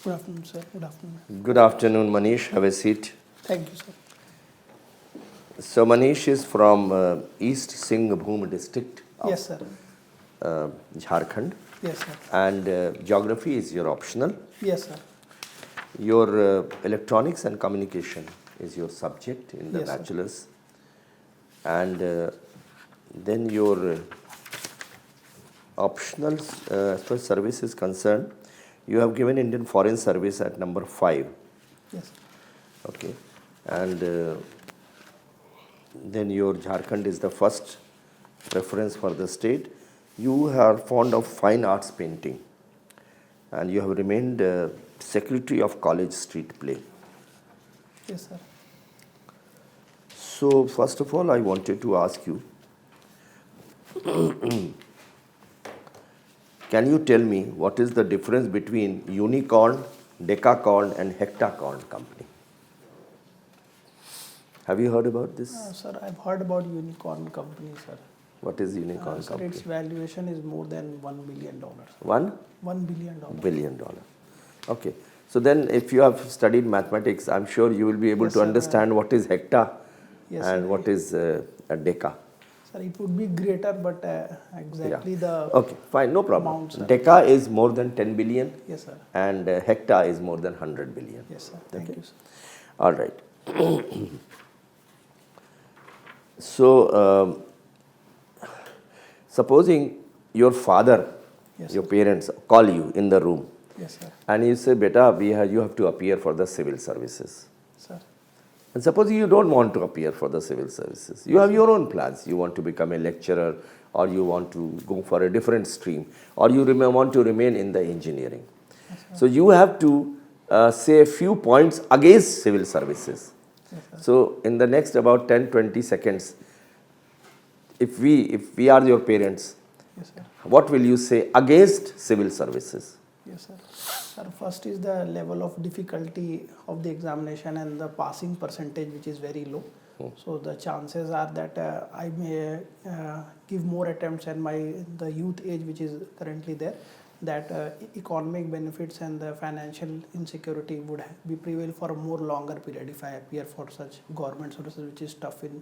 Good afternoon, sir. Good afternoon. Good afternoon, Manish. Have a seat. Thank you, sir. So, Manish is from East Singhbhum district of Yes, sir. Jharkhand, Yes, sir. and geography is your optional. Yes, sir. Your electronics and communication is your subject in the Yes, sir. bachelor's, and then your optional as far as service is concerned, you have given Indian Foreign Service at number 5. Yes, sir. Okay, and then your Jharkhand is the first preference for the state. You are fond of fine arts painting, and you have remained secretary of College Street Play. Yes, sir. So, first of all, I wanted to ask you, can you tell me what is the difference between unicorn, decacorn, and hectacorn company? Have you heard about this? Sir, I've heard about unicorn company, sir. What is unicorn Sir, company? its valuation is more than $1 billion. $1 $1 billion. billion. Okay. So then if you have studied mathematics, I'm sure you will be able Yes, to sir. understand what is hecta Yes, and sir. what is a deca. Sir, it would be greater, but exactly the Okay, fine, no problem. amount, sir. Deca is more than 10 billion Yes, sir. and hecta is more than 100 billion. Yes, sir. Thank you, sir. All right. So, supposing your father, Yes, your sir. parents call you in the room Yes, sir. and you say, beta, you have to appear for the civil services. Sir. And suppose you don't want to appear for the civil services. You have your own plans. You want to become a lecturer, or you want to go for a different stream, or you want to remain in the engineering. So you have to say a few points against civil services. Yes, sir. So in the next about 10-20 seconds, if we are your parents, Yes, sir. what will you say against civil services? Yes, sir. Sir, first is the level of difficulty of the examination and the passing percentage, which is very low. So the chances are that I may give more attempts, and the youth age, which is currently there, that economic benefits and the financial insecurity would be prevail for a more longer period if I appear for such government services, which is tough in.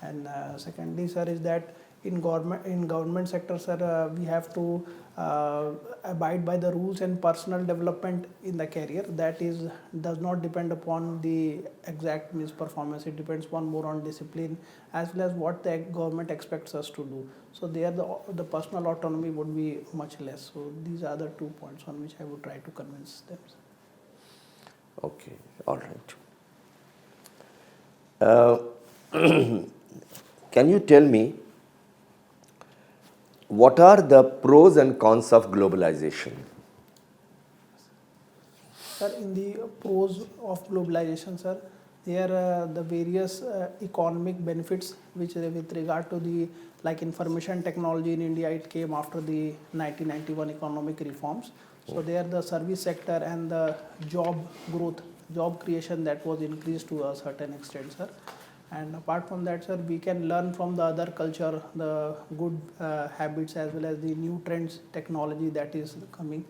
And secondly, sir, is that in government sector, sir, we have to abide by the rules and personal development in the career. That does not depend upon the exact means performance. It depends upon more on discipline as well as what the government expects us to do. So there the personal autonomy would be much less. So these are the 2 points on which I would try to convince them. Okay, all right. Can you tell me what are the pros and cons of globalization? Sir, in the pros of globalization, sir, there are the various economic benefits which with regard to the like information technology in India, it came after the 1991 economic reforms. So there the service sector and the job growth, job creation, that was increased to a certain extent, sir. And apart from that, sir, we can learn from the other culture, the good habits as well as the new trends, technology that is coming.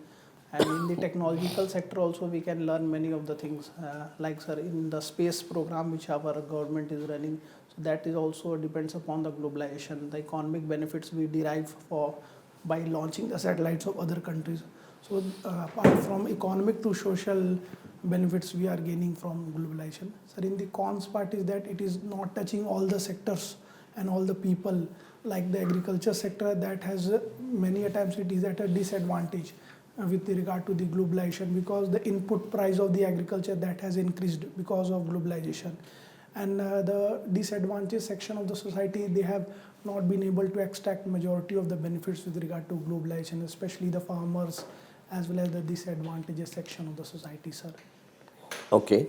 And in the technological sector also, we can learn many of the things, like, sir, in the space program which our government is running. So that is also depends upon the globalization, the economic benefits we derive by launching the satellites of other countries. So apart from economic to social benefits we are gaining from globalization. Sir, in the cons part is that it is not touching all the sectors and all the people, like the agriculture sector, that has many a times it is at a disadvantage with regard to the globalization, because the input price of the agriculture that has increased because of globalization. And the disadvantaged section of the society, they have not been able to extract majority of the benefits with regard to globalization, especially the farmers as well as the disadvantaged section of the society, sir. Okay,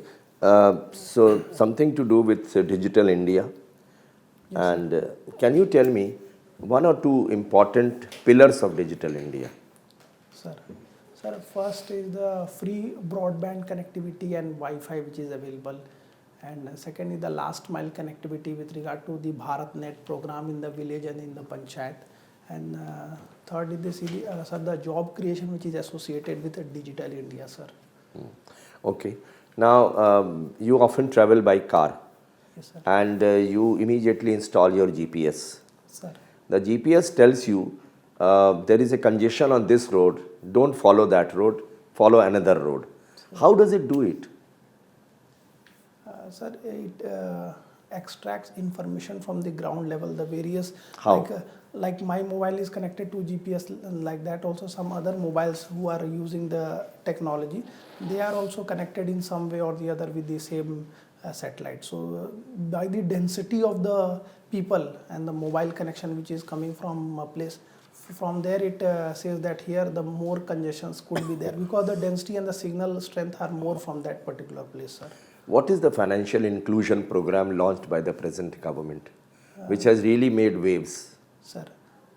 so something to do with Digital India. Yes, and can you tell me one or two important pillars of Digital India? Sir, first is the free broadband connectivity and Wi-Fi which is available. And second is the last mile connectivity with regard to the BharatNet program in the village and in the panchayat. And third is the job creation which is associated with Digital India, sir. Okay. Now, you often travel by car Yes, sir. and you immediately install your GPS. Sir. The GPS tells you there is a congestion on this road, don't follow that road, follow another road. How does it do it? Sir, it extracts information from the ground level, the various How? like my mobile is connected to GPS, like that also some other mobiles who are using the technology, they are also connected in some way or the other with the same satellite. So by the density of the people and the mobile connection which is coming from a place, from there it says that here the more congestions could be there because the density and the signal strength are more from that particular place, sir. What is the financial inclusion program launched by the present government, which has really made waves? Sir,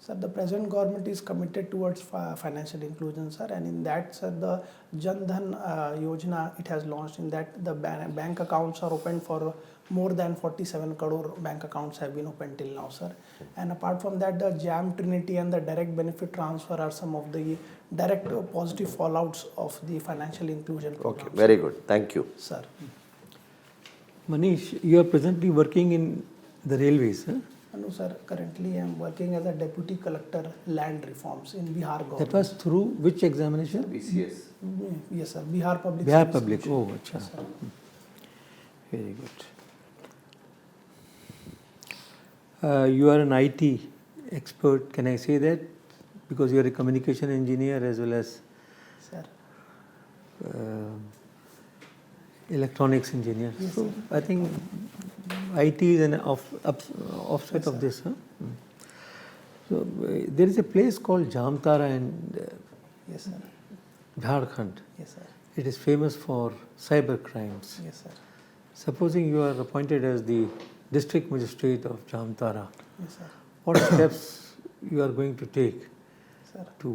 the present government is committed towards financial inclusion, sir, and in that, sir, the Jan Dhan Yojana it has launched. In that, the bank accounts are opened for more than 47 crore bank accounts have been opened till now, sir. And apart from that, the JAM Trinity and the direct benefit transfer are some of the direct positive fallouts of the financial inclusion program. Okay, very good. Thank you. Sir. Manish, you are presently working in the railways. Huh? No, sir. Currently, I am working as a deputy collector land reforms in Bihar government. That was through which examination? BCS. Yes, sir. Bihar Public Bihar Service Public. Commission. Oh, acha. Yes, sir. Very good. You are an IT expert. Can I say that? Because you are a communication engineer as well as Sir. electronics engineer. Yes, So sir. I think IT is an offset Yes, of sir. this. Huh? So there is a place called Jamtara in Yes, sir. Jharkhand. Yes, sir. It is famous for cyber crimes. Yes, sir. Supposing you are appointed as the district magistrate of Jamtara, Yes, sir. what steps you are going to take Sir. to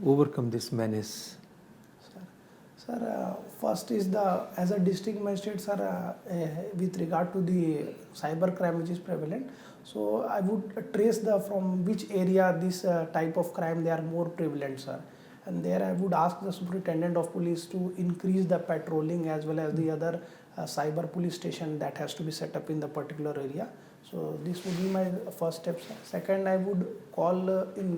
overcome this menace? Sir, first is as a district magistrate, sir, with regard to the cyber crime which is prevalent, so I would trace from which area this type of crime they are more prevalent, sir. And there I would ask the superintendent of police to increase the patrolling as well as the other cyber police station that has to be set up in the particular area. So this would be my first step, sir. Second, I would call in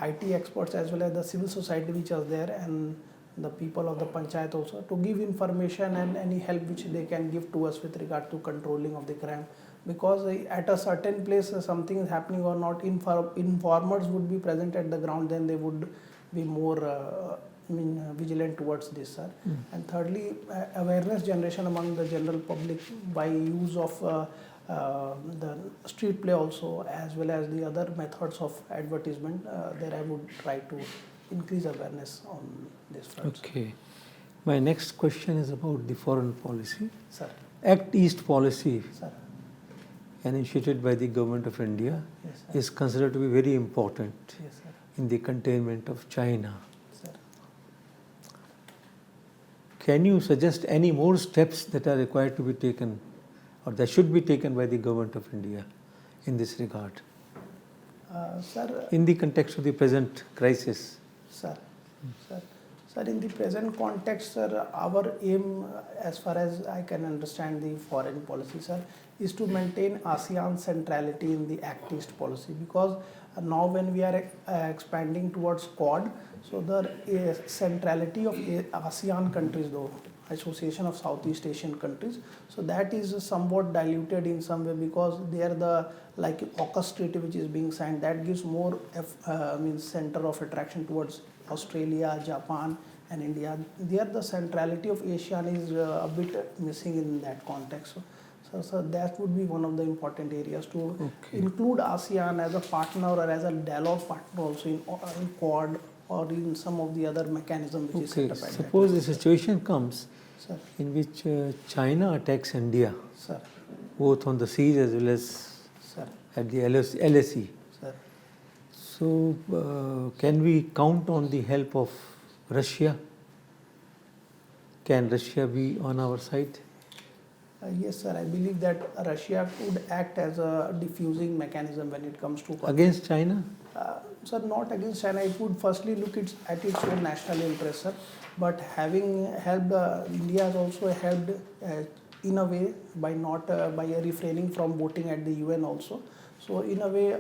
IT experts as well as the civil society which are there and the people of the panchayat also to give information and any help which they can give to us with regard to controlling of the crime, because at a certain place something is happening or not, informers would be present at the ground, then they would be more vigilant towards this, sir. And thirdly, awareness generation among the general public by use of the street play also as well as the other methods of advertisement. There I would try to increase awareness on this front. Okay. My next question is about the foreign policy. Sir. Act East policy, Sir. initiated by the government of India, Yes, sir. is considered to be very important Yes, sir. in the containment of China. Sir. Can you suggest any more steps that are required to be taken or that should be taken by the government of India in this regard, Sir. in the context of the present crisis? Sir. Sir, in the present context, sir, our aim, as far as I can understand the foreign policy, sir, is to maintain ASEAN centrality in the Act East policy, because now when we are expanding towards Quad, so the centrality of ASEAN countries, though Association of Southeast Asian Countries, so that is somewhat diluted in some way, because they are the like AUKUS treaty which is being signed, that gives more center of attraction towards Australia, Japan and India. There the centrality of ASEAN is a bit missing in that context. So that would be one of the important areas to include ASEAN as a partner or as a dialogue partner also in Quad or in some of the other mechanisms which is set up at Suppose the situation comes Sir. in which China attacks India, Sir. both on the seas as well as Sir. at the LSE. Sir. So, can we count on the help of Russia? Can Russia be on our side? Yes, sir. I believe that Russia could act as a diffusing mechanism when it comes to Against China? Sir, not against China. It would firstly look at its own national interest, sir. But having helped, India has also helped in a way by not by refraining from voting at the UN also. So in a way,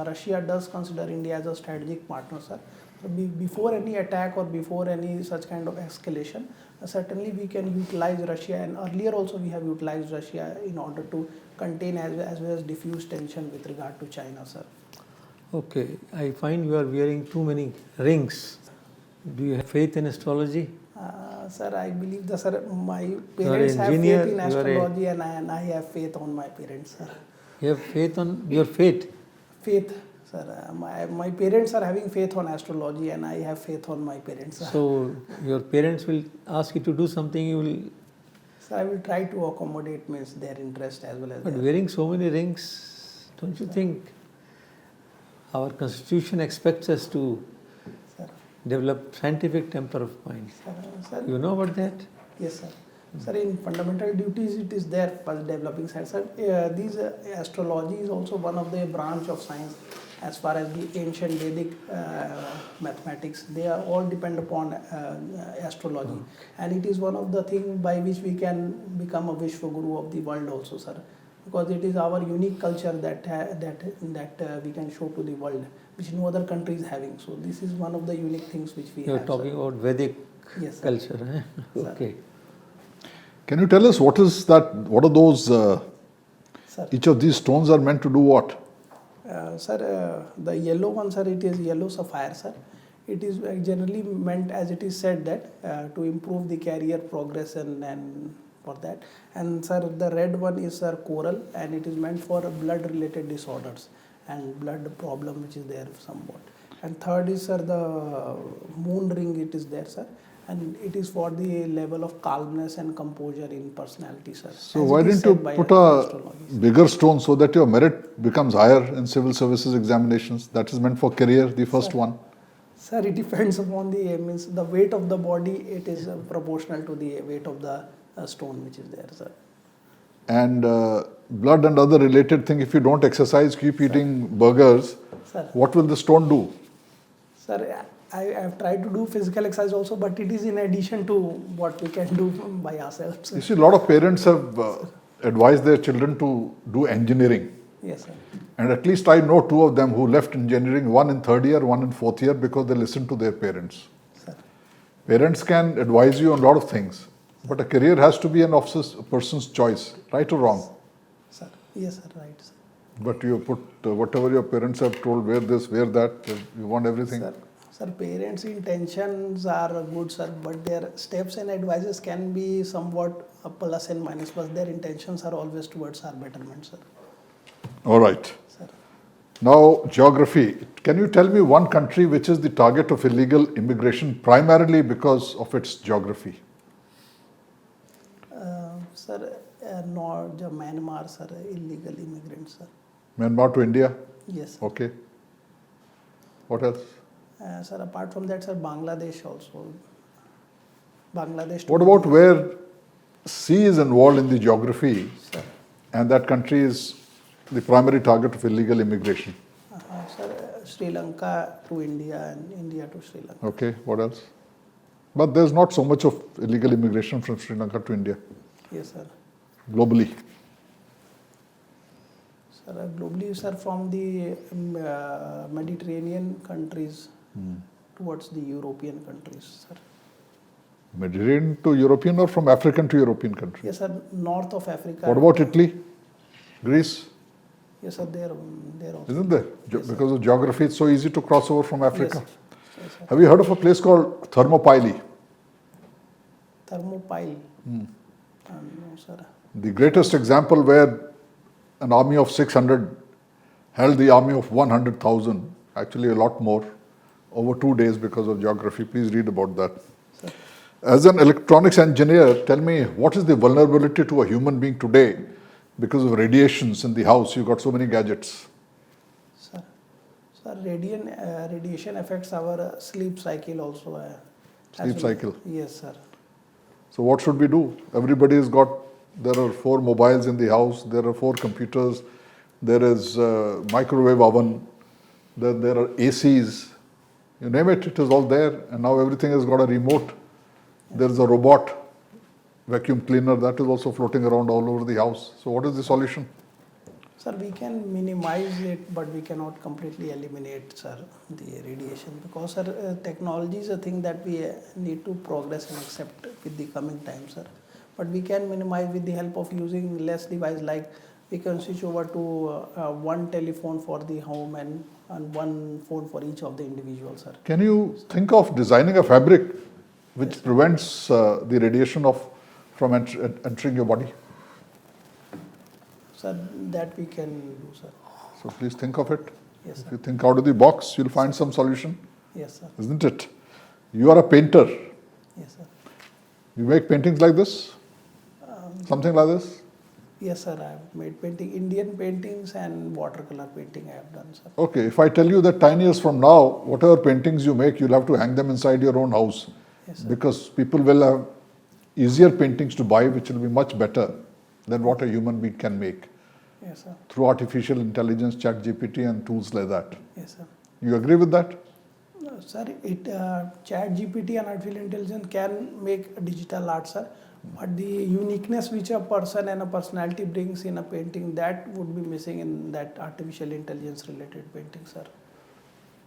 Russia does consider India as a strategic partner, sir. So before any attack or before any such kind of escalation, certainly we can utilize Russia, and earlier also we have utilized Russia in order to contain as well as diffuse tension with regard to China, sir. Okay, I find you are wearing too many rings. Do you have faith in astrology? Sir, I believe sir, my You are parents an have engineer, faith in you are a- astrology, and I have faith on my parents, sir. You have faith on your fate. Faith, sir. My parents are having faith on astrology, and I have faith on my parents, sir. So your parents will ask you to do something, you will. So I will try to accommodate means their interest as well as But their. wearing so many rings, don't you think our constitution expects us to Sir, develop scientific temper of mind? sir, You know about that? yes, sir. Sir, in fundamental duties, it is there for developing science. Sir, these astrology is also one of the branch of science. As far as the ancient Vedic mathematics, they are all depend upon astrology, and it is one of the things by which we can become a Vishwaguru of the world also, sir. Because it is our unique culture that we can show to the world, which no other country is having. So this is one of the unique things which we You are have. talking about Vedic Yes, sir. culture. Eh? Sir. Okay. Can you tell us what is that? What are those? Sir. Each of these stones are meant to do what? Sir, the yellow one, sir, it is yellow sapphire, sir. It is generally meant, as it is said, that to improve the career progress and for that. And sir, the red one is sir coral, and it is meant for blood-related disorders and blood problem which is there somewhat. And third is sir the moon ring. It is there, sir. And it is for the level of calmness and composure in personality, sir. So As why it is didn't you said by put a astrology. bigger stone so that your merit becomes higher in civil services examinations? That is meant for career, the first one. Sir, it depends upon the means the weight of the body. It is proportional to the weight of the stone which is there, sir. And blood and other related thing. If you don't exercise, keep eating burgers, Sir, what will the stone do? sir, I have tried to do physical exercise also, but it is in addition to what we can do by ourselves. You see, a lot of parents have advised their children to do engineering. Yes, sir. And at least I know two of them who left engineering, one in third year, one in fourth year, because they listened to their parents. Sir. Parents can advise you on a lot of things, but a career has to be a person's choice, right or wrong. Sir. Yes, sir. Right, sir. But you put whatever your parents have told, wear this, wear that, you want everything. Sir, parents' intentions are good, sir, but their steps and advices can be somewhat a plus and minus, but their intentions are always towards our betterment, sir. All right. Sir. Now, geography. Can you tell me one country which is the target of illegal immigration primarily because of its geography? Sir, not Myanmar, sir, illegal immigrants, sir. Myanmar to India? Yes, sir. Okay. What else? Sir, apart from that, sir, Bangladesh also. Bangladesh. What about where sea is involved in the geography Sir, and that country is the primary target of illegal immigration? sir, Sri Lanka to India and India to Sri Lanka. Okay, what else? But there's not so much of illegal immigration from Sri Lanka to India Yes, sir. globally. Sir, globally, sir, from the Mediterranean countries towards the European countries, sir. Mediterranean to European or from African to European country? Yes, sir, north of Africa. What about Italy? Greece? Yes, sir, there also. Isn't there? Yes, sir. Because of geography, it's so easy to cross over from Africa. Yes, yes, sir. Have you heard of a place called Thermopylae? Thermopylae. No, sir. The greatest example where an army of 600 held the army of 100,000, actually a lot more, over 2 days because of geography. Please read about that. Sir. As an electronics engineer, tell me, what is the vulnerability to a human being today because of radiations in the house? You've got so many gadgets. Sir, radiation affects our sleep cycle also. Sleep cycle. Yes, sir. So what should we do? Everybody has got there are 4 mobiles in the house, there are 4 computers, there is a microwave oven, there are ACs, you name it, it is all there, and now everything has got a remote. There is a robot vacuum cleaner that is also floating around all over the house. So what is the solution? Sir, we can minimize it, but we cannot completely eliminate, sir, the radiation, because, sir, technology is a thing that we need to progress and accept with the coming time, sir. But we can minimize with the help of using less device, like we can switch over to one telephone for the home and one phone for each of the individual, sir. Can you think of designing a fabric which prevents the radiation from entering your body? Sir, that we can do, sir. So please think of it. Yes, If sir. you think out of the box, you'll find some solution, Yes, sir. isn't it? You are a painter. Yes, sir. You make paintings like this? Something like this? Yes, sir. I have made painting, Indian paintings and watercolor painting I have done, sir. Okay, if I tell you that 10 years from now, whatever paintings you make, you'll have to hang them inside your own house. Yes, sir. Because people will have easier paintings to buy, which will be much better than what a human being can make Yes, sir. through artificial intelligence, ChatGPT, and tools like that. Yes, sir. You agree with that? No, sir, ChatGPT and artificial intelligence can make digital art, sir. But the uniqueness which a person and a personality brings in a painting, that would be missing in that artificial intelligence related painting, sir.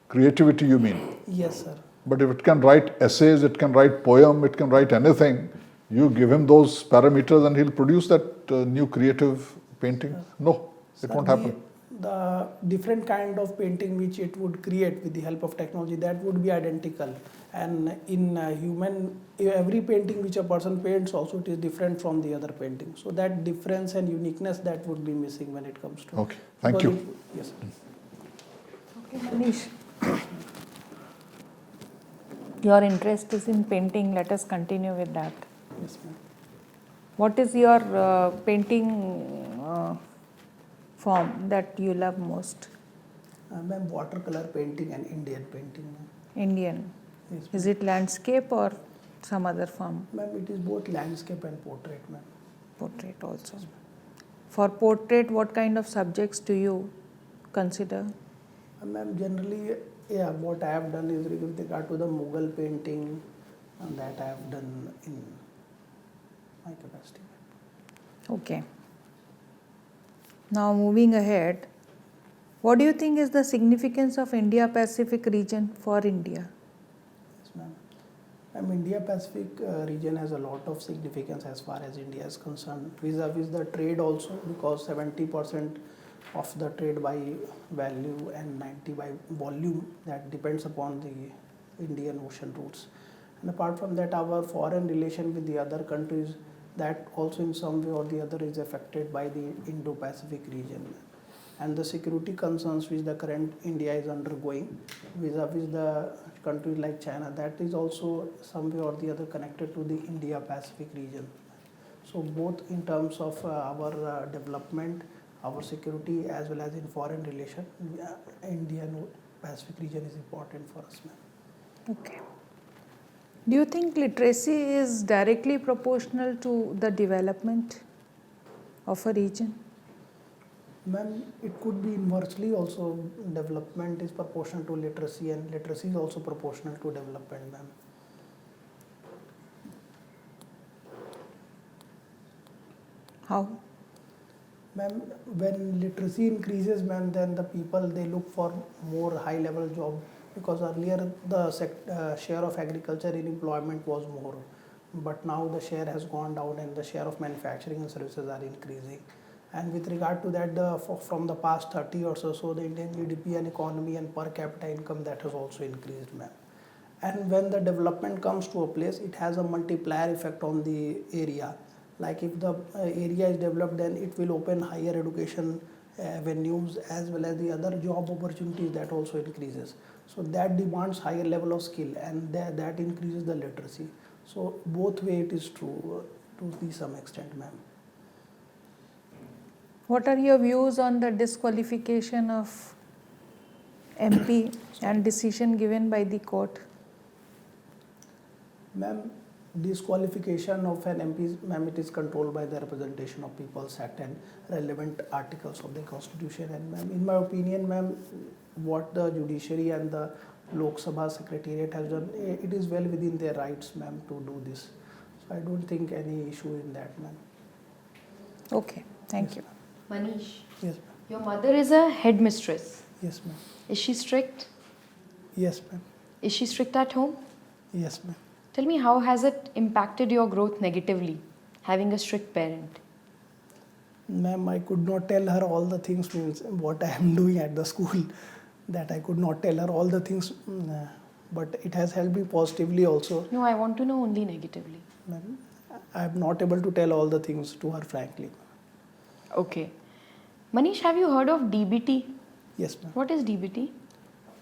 Creativity, you mean? Yes, sir. But if it can write essays, it can write poem, it can write anything, you give him those parameters and he'll produce that new creative painting? No, it Sir, won't happen. The different kind of painting which it would create with the help of technology, that would be identical. And in human, every painting which a person paints also, it is different from the other painting. So that difference and uniqueness, that would be missing when it comes to. Okay, thank because you. Yes, sir. Okay, Manish. Your interest is in painting. Let us continue with that. Yes, ma'am. What is your painting form that you love most? Ma'am, watercolor painting and Indian painting, ma'am. Indian. Yes, Is it landscape or some other form? ma'am, it is both landscape and portrait, ma'am. Portrait also. For portrait, what kind of subjects do you consider? Ma'am, generally, yeah, what I have done is with regard to the Mughal painting, and that I have done in my capacity. Okay. Now moving ahead, what do you think is the significance of India-Pacific region for India? Yes, ma'am. Ma'am, India-Pacific region has a lot of significance as far as India is concerned, vis-a-vis the trade also, because 70% of the trade by value and 90 by volume, that depends upon the Indian Ocean routes. And apart from that, our foreign relation with the other countries, that also in some way or the other is affected by the Indo-Pacific region. And the security concerns which the current India is undergoing vis-a-vis the countries like China, that is also some way or the other connected to the India-Pacific region. So both in terms of our development, our security, as well as in foreign relation, Indian-Pacific region is important for us, ma'am. Okay. Do you think literacy is directly proportional to the development of a region? Ma'am, it could be inversely also. Development is proportional to literacy, and literacy is also proportional to development, ma'am. How? Ma'am, when literacy increases, ma'am, then the people, they look for more high level job, because earlier the share of agriculture in employment was more, but now the share has gone down and the share of manufacturing and services are increasing. And with regard to that, from the past 30 years or so, the Indian GDP and economy and per capita income, that has also increased, ma'am. And when the development comes to a place, it has a multiplier effect on the area. Like if the area is developed, then it will open higher education avenues as well as the other job opportunities, that also increases. So that demands higher level of skill, and that increases the literacy. So both way it is true to some extent, ma'am. What are your views on the disqualification of MP and decision given by the court? Ma'am, disqualification of an MP, ma'am, it is controlled by the Representation of People's Act and relevant articles of the Constitution. And ma'am, in my opinion, ma'am, what the judiciary and the Lok Sabha Secretariat has done, it is well within their rights, ma'am, to do this. So I don't think any issue in that, ma'am. Okay, thank you. Manish, Yes, ma'am. your mother is a headmistress. Yes, ma'am. Is she strict? Yes, ma'am. Is she strict at home? Yes, ma'am. Tell me, how has it impacted your growth negatively, having a strict parent? Ma'am, I could not tell her all the things, means what I am doing at the school, that I could not tell her all the things, but it has helped me positively also. No, I want to know only negatively. Ma'am, I am not able to tell all the things to her frankly. Okay. Manish, have you heard of DBT? Yes, ma'am. What is DBT?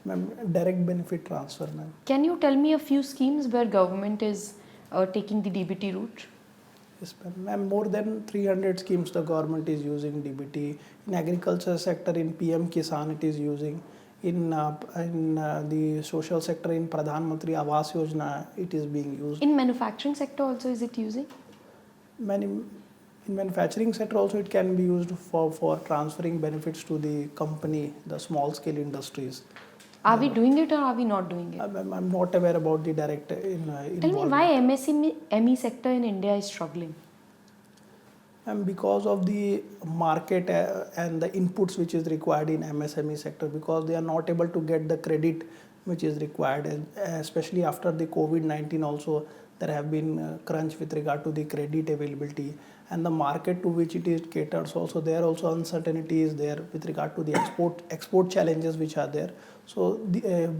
Ma'am, direct benefit transfer, ma'am. Can you tell me a few schemes where government is taking the DBT route? Yes, ma'am. Ma'am, more than 300 schemes the government is using DBT. In agriculture sector, in PM Kisan, it is using. In the social sector, in Pradhan Mantri Awas Yojana, it is being used. In manufacturing sector also is it using? In manufacturing sector also it can be used for transferring benefits to the company, the small scale industries. Are we doing it or are we not doing it? I'm not aware about the direct Tell me involvement. why MSME sector in India is struggling? And because of the market and the inputs which is required in MSME sector, because they are not able to get the credit which is required, and especially after the COVID-19 also there have been crunch with regard to the credit availability, and the market to which it is caters also, there also uncertainty is there with regard to the export challenges which are there. So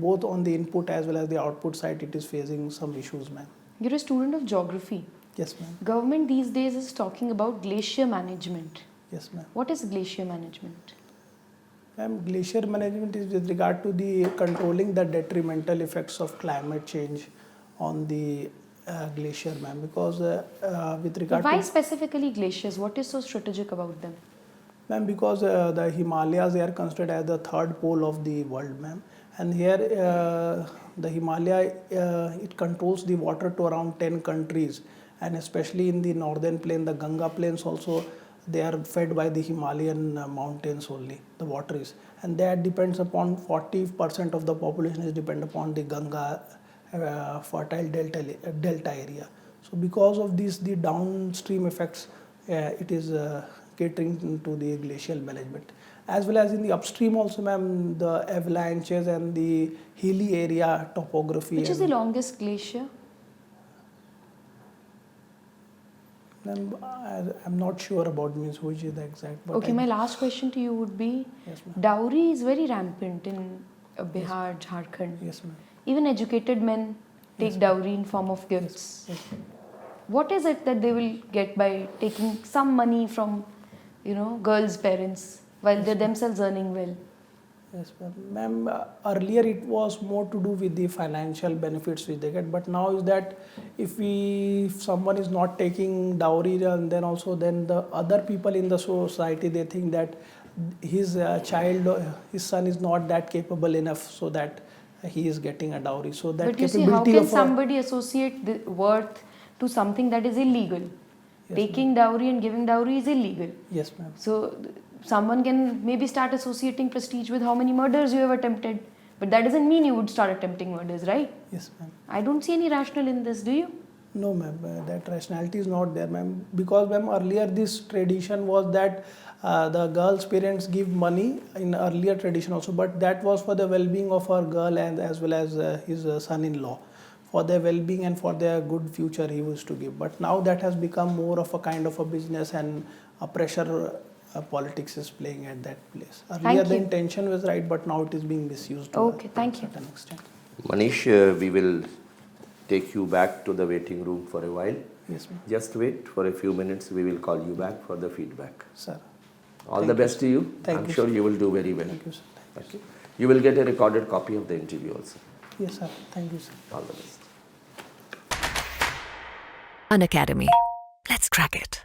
both on the input as well as the output side it is facing some issues, ma'am. You're a student of geography. Yes, ma'am. Government these days is talking about glacier management. Yes, ma'am. What is glacier management? Ma'am, glacier management is with regard to the controlling the detrimental effects of climate change on the glacier, ma'am. Because with regard Why to specifically glaciers? What is so strategic about them? ma'am, because the Himalayas, they are considered as the third pole of the world, ma'am. And here the Himalaya, it controls the water to around 10 countries. And especially in the northern plain, the Ganga plains also, they are fed by the Himalayan mountains only, the water is. And that depends upon 40% of the population is dependent upon the Ganga fertile delta area. So because of this, the downstream effects, it is catering to the glacial management. As well as in the upstream also, ma'am, the avalanches and the hilly area topography. Which is the longest glacier? Ma'am, I'm not sure about means which is the exact. But Okay, my last question to you would be, Yes, ma'am. dowry is very rampant in Bihar, Jharkhand. Yes, ma'am. Even educated men take dowry in form of gifts. Yes, ma'am. What is it that they will get by taking some money from, girls' parents while they're themselves earning well? Yes, ma'am. Ma'am, earlier it was more to do with the financial benefits which they get, but now is that if someone is not taking dowry, and then also then the other people in the society, they think that his his son is not that capable enough, so that he is getting a dowry. So that But you see, capability how can of somebody associate the worth to something that is illegal? Taking dowry and giving dowry is illegal. yes, ma'am. So someone can maybe start associating prestige with how many murders you have attempted. But that doesn't mean you would start attempting murders, right? Yes, ma'am. I don't see any rational in this, do you? No, ma'am, that rationality is not there, ma'am. Because, ma'am, earlier this tradition was that the girl's parents give money in earlier tradition also, but that was for the well-being of our girl and as well as his son-in-law. For their well-being and for their good future he used to give. But now that has become more of a kind of a business, and a pressure politics is playing at that place. Earlier the you. intention was right, but now it is being misused to Okay, thank a you. certain extent. Manish, we will take you back to the waiting room for a while. Yes, ma'am. Just wait for a few minutes. We will call you back for the feedback. Sir. All Thank the you, best to you. Thank I'm you, sure sir. you will do very well. Thank you, sir. Okay. You will get a recorded copy of the interview also. Yes, sir. Thank you, sir. All the best. An academy. Let's crack it.